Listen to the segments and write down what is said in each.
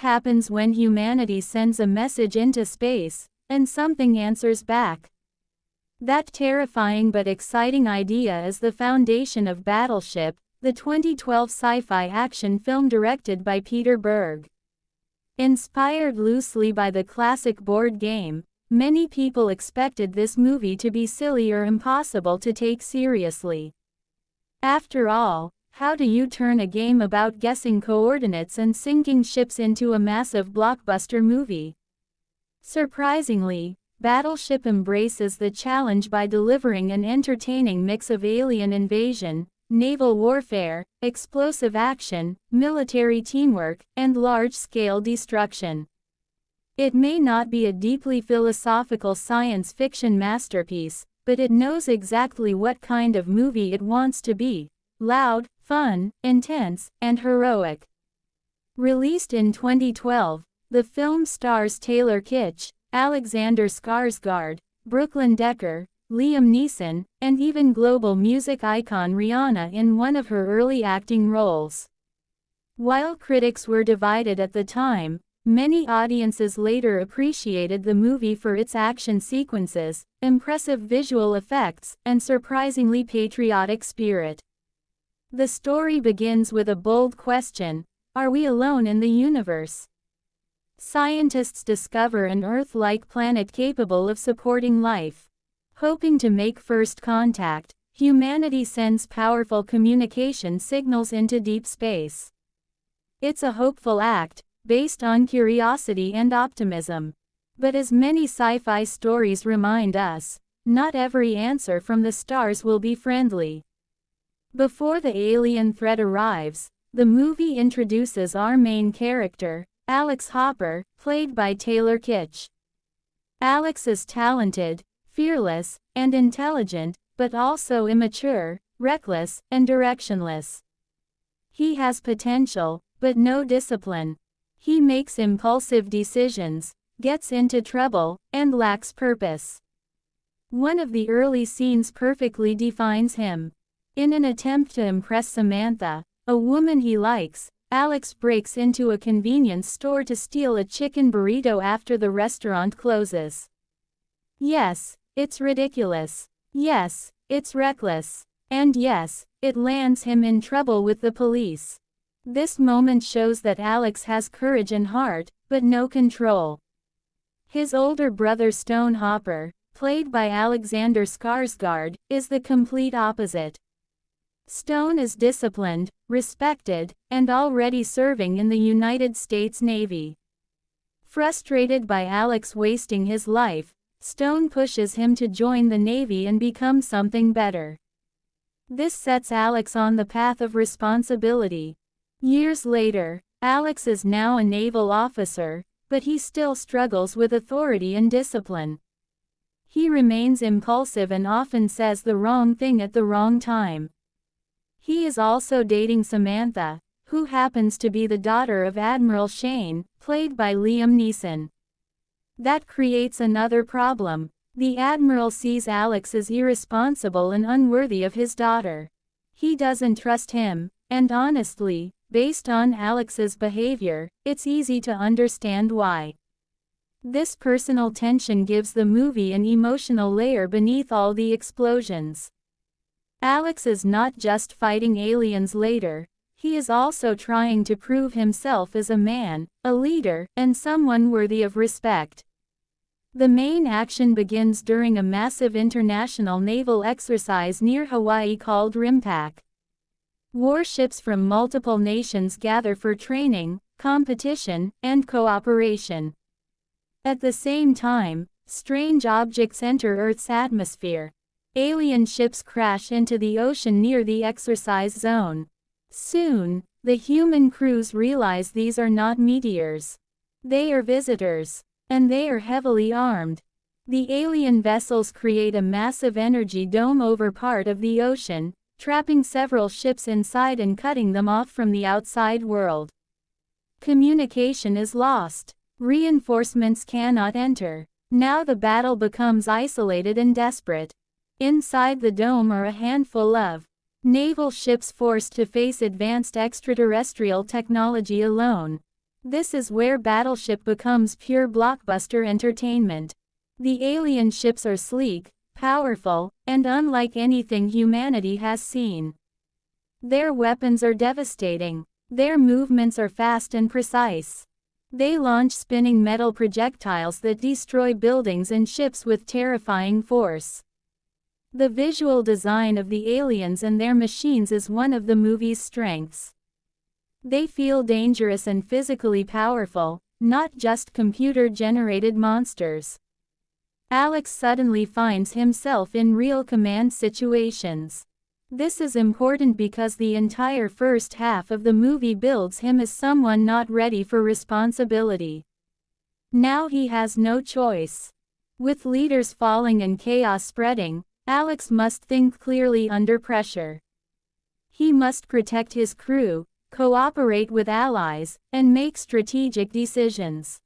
happens when humanity sends a message into space, and something answers back? That terrifying but exciting idea is the foundation of Battleship, the 2012 sci-fi action film directed by Peter Berg. Inspired loosely by the classic board game, many people expected this movie to be silly or impossible to take seriously. After all, how do you turn a game about guessing coordinates and sinking ships into a massive blockbuster movie? Surprisingly, Battleship embraces the challenge by delivering an entertaining mix of alien invasion, naval warfare, explosive action, military teamwork, and large-scale destruction. It may not be a deeply philosophical science fiction masterpiece, but it knows exactly what kind of movie it wants to be: loud, fun, intense, and heroic. Released in 2012, the film stars Taylor Kitsch, Alexander Skarsgård, Brooklyn Decker, Liam Neeson, and even global music icon Rihanna in one of her early acting roles. While critics were divided at the time, many audiences later appreciated the movie for its action sequences, impressive visual effects, and surprisingly patriotic spirit. The story begins with a bold question: are we alone in the universe? Scientists discover an Earth-like planet capable of supporting life. Hoping to make first contact, humanity sends powerful communication signals into deep space. It's a hopeful act, based on curiosity and optimism. But as many sci-fi stories remind us, not every answer from the stars will be friendly. Before the alien threat arrives, the movie introduces our main character, Alex Hopper, played by Taylor Kitsch. Alex is talented, fearless, and intelligent, but also immature, reckless, and directionless. He has potential, but no discipline. He makes impulsive decisions, gets into trouble, and lacks purpose. One of the early scenes perfectly defines him. In an attempt to impress Samantha, a woman he likes, Alex breaks into a convenience store to steal a chicken burrito after the restaurant closes. Yes, it's ridiculous. Yes, it's reckless. And yes, it lands him in trouble with the police. This moment shows that Alex has courage and heart, but no control. His older brother Stone Hopper, played by Alexander Skarsgård, is the complete opposite. Stone is disciplined, respected, and already serving in the United States Navy. Frustrated by Alex wasting his life, Stone pushes him to join the Navy and become something better. This sets Alex on the path of responsibility. Years later, Alex is now a naval officer, but he still struggles with authority and discipline. He remains impulsive and often says the wrong thing at the wrong time. He is also dating Samantha, who happens to be the daughter of Admiral Shane, played by Liam Neeson. That creates another problem. The Admiral sees Alex as irresponsible and unworthy of his daughter. He doesn't trust him, and honestly, based on Alex's behavior, it's easy to understand why. This personal tension gives the movie an emotional layer beneath all the explosions. Alex is not just fighting aliens later, he is also trying to prove himself as a man, a leader, and someone worthy of respect. The main action begins during a massive international naval exercise near Hawaii called RIMPAC. Warships from multiple nations gather for training, competition, and cooperation. At the same time, strange objects enter Earth's atmosphere. Alien ships crash into the ocean near the exercise zone. Soon, the human crews realize these are not meteors. They are visitors. And they are heavily armed. The alien vessels create a massive energy dome over part of the ocean, trapping several ships inside and cutting them off from the outside world. Communication is lost. Reinforcements cannot enter. Now the battle becomes isolated and desperate. Inside the dome are a handful of naval ships forced to face advanced extraterrestrial technology alone. This is where Battleship becomes pure blockbuster entertainment. The alien ships are sleek, powerful, and unlike anything humanity has seen. Their weapons are devastating. Their movements are fast and precise. They launch spinning metal projectiles that destroy buildings and ships with terrifying force. The visual design of the aliens and their machines is one of the movie's strengths. They feel dangerous and physically powerful, not just computer-generated monsters. Alex suddenly finds himself in real command situations. This is important because the entire first half of the movie builds him as someone not ready for responsibility. Now he has no choice. With leaders falling and chaos spreading, Alex must think clearly under pressure. He must protect his crew, cooperate with allies, and make strategic decisions.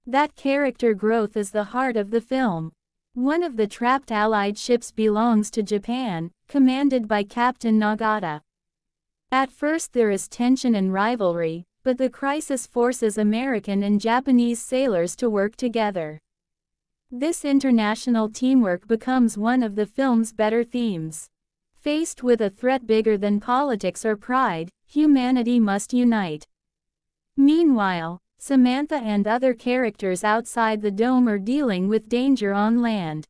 That character growth is the heart of the film. One of the trapped Allied ships belongs to Japan, commanded by Captain Nagata. At first there is tension and rivalry, but the crisis forces American and Japanese sailors to work together. This international teamwork becomes one of the film's better themes. Faced with a threat bigger than politics or pride, humanity must unite. Meanwhile, Samantha and other characters outside the dome are dealing with danger on land.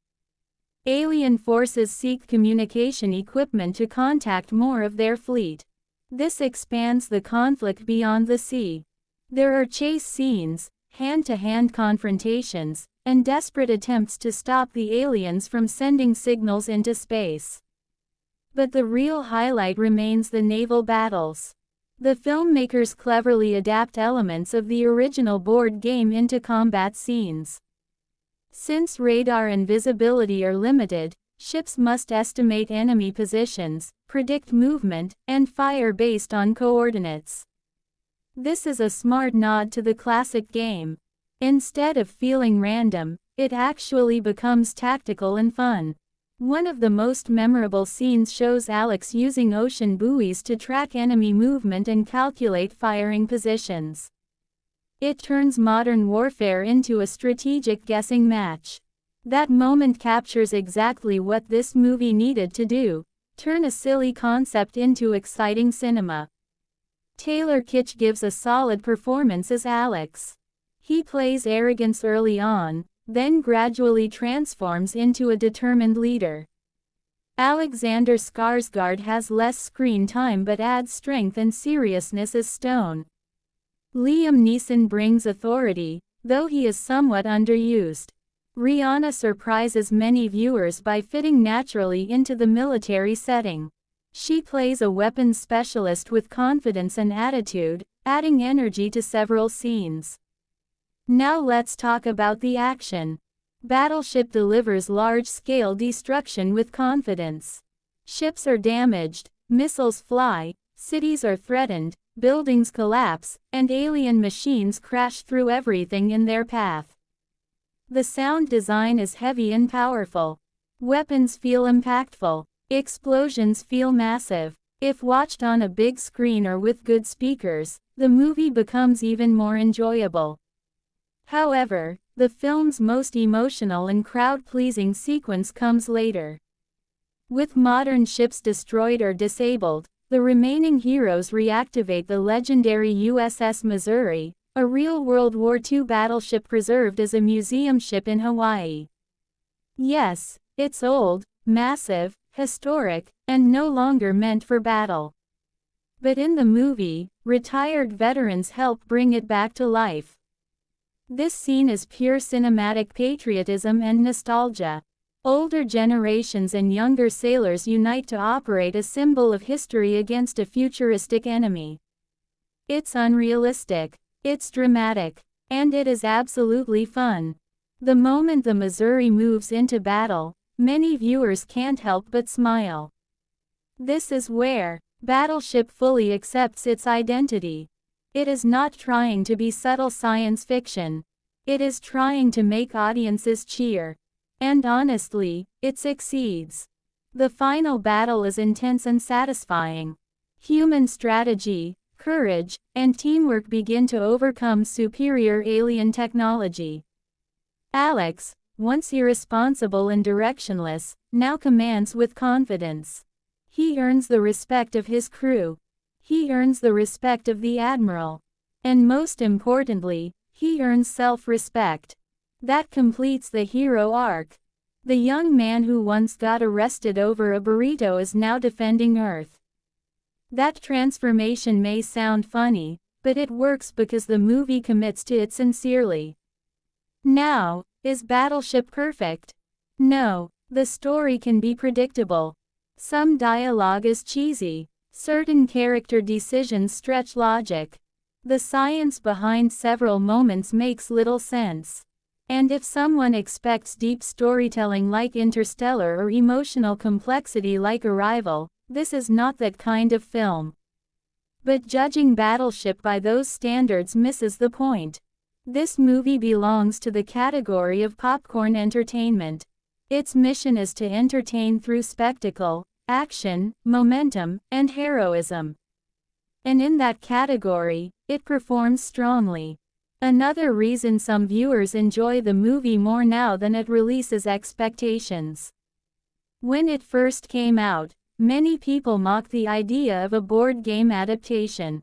Alien forces seek communication equipment to contact more of their fleet. This expands the conflict beyond the sea. There are chase scenes, hand-to-hand confrontations, and desperate attempts to stop the aliens from sending signals into space. But the real highlight remains the naval battles. The filmmakers cleverly adapt elements of the original board game into combat scenes. Since radar and visibility are limited, ships must estimate enemy positions, predict movement, and fire based on coordinates. This is a smart nod to the classic game. Instead of feeling random, it actually becomes tactical and fun. One of the most memorable scenes shows Alex using ocean buoys to track enemy movement and calculate firing positions. It turns modern warfare into a strategic guessing match. That moment captures exactly what this movie needed to do: turn a silly concept into exciting cinema. Taylor Kitsch gives a solid performance as Alex. He plays arrogance early on, then gradually transforms into a determined leader. Alexander Skarsgård has less screen time but adds strength and seriousness as Stone. Liam Neeson brings authority, though he is somewhat underused. Rihanna surprises many viewers by fitting naturally into the military setting. She plays a weapons specialist with confidence and attitude, adding energy to several scenes. Now let's talk about the action. Battleship delivers large-scale destruction with confidence. Ships are damaged, missiles fly, cities are threatened, buildings collapse, and alien machines crash through everything in their path. The sound design is heavy and powerful. Weapons feel impactful. Explosions feel massive. If watched on a big screen or with good speakers, the movie becomes even more enjoyable. However, the film's most emotional and crowd-pleasing sequence comes later. With modern ships destroyed or disabled, the remaining heroes reactivate the legendary USS Missouri, a real World War II battleship preserved as a museum ship in Hawaii. Yes, it's old, massive, historic, and no longer meant for battle. But in the movie, retired veterans help bring it back to life. This scene is pure cinematic patriotism and nostalgia. Older generations and younger sailors unite to operate a symbol of history against a futuristic enemy. It's unrealistic, it's dramatic, and it is absolutely fun. The moment the Missouri moves into battle, many viewers can't help but smile. This is where Battleship fully accepts its identity. It is not trying to be subtle science fiction. It is trying to make audiences cheer. And honestly, it succeeds. The final battle is intense and satisfying. Human strategy, courage, and teamwork begin to overcome superior alien technology. Alex, once irresponsible and directionless, now commands with confidence. He earns the respect of his crew. He earns the respect of the admiral. And most importantly, he earns self-respect. That completes the hero arc. The young man who once got arrested over a burrito is now defending Earth. That transformation may sound funny, but it works because the movie commits to it sincerely. Now, is Battleship perfect? No, the story can be predictable. Some dialogue is cheesy. Certain character decisions stretch logic. The science behind several moments makes little sense. And if someone expects deep storytelling like Interstellar or emotional complexity like Arrival, this is not that kind of film. But judging Battleship by those standards misses the point. This movie belongs to the category of popcorn entertainment. Its mission is to entertain through spectacle, action, momentum, and heroism. And in that category, it performs strongly. Another reason some viewers enjoy the movie more now than at release is expectations. When it first came out, many people mocked the idea of a board game adaptation.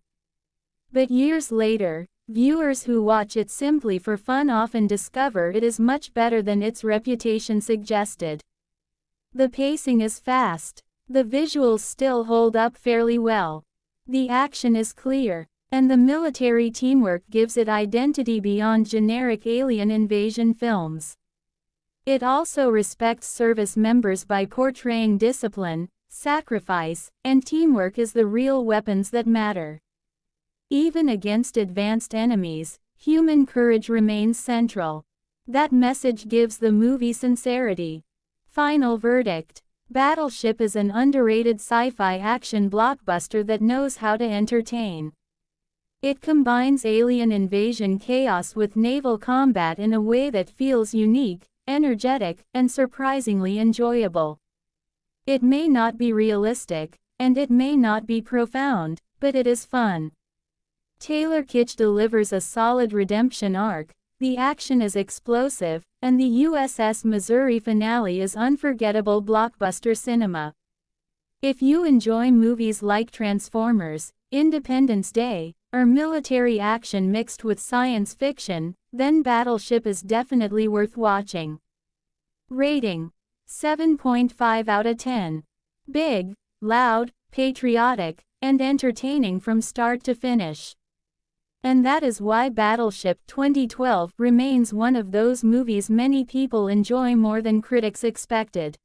But years later, viewers who watch it simply for fun often discover it is much better than its reputation suggested. The pacing is fast. The visuals still hold up fairly well. The action is clear. And the military teamwork gives it identity beyond generic alien invasion films. It also respects service members by portraying discipline, sacrifice, and teamwork as the real weapons that matter. Even against advanced enemies, human courage remains central. That message gives the movie sincerity. Final verdict. Battleship is an underrated sci-fi action blockbuster that knows how to entertain. It combines alien invasion chaos with naval combat in a way that feels unique, energetic, and surprisingly enjoyable. It may not be realistic, and it may not be profound, but it is fun. Taylor Kitsch delivers a solid redemption arc, the action is explosive, and the USS Missouri finale is unforgettable blockbuster cinema. If you enjoy movies like Transformers, Independence Day, or military action mixed with science fiction, then Battleship is definitely worth watching. Rating: 7.5 out of 10. Big, loud, patriotic, and entertaining from start to finish. And that is why Battleship 2012 remains one of those movies many people enjoy more than critics expected.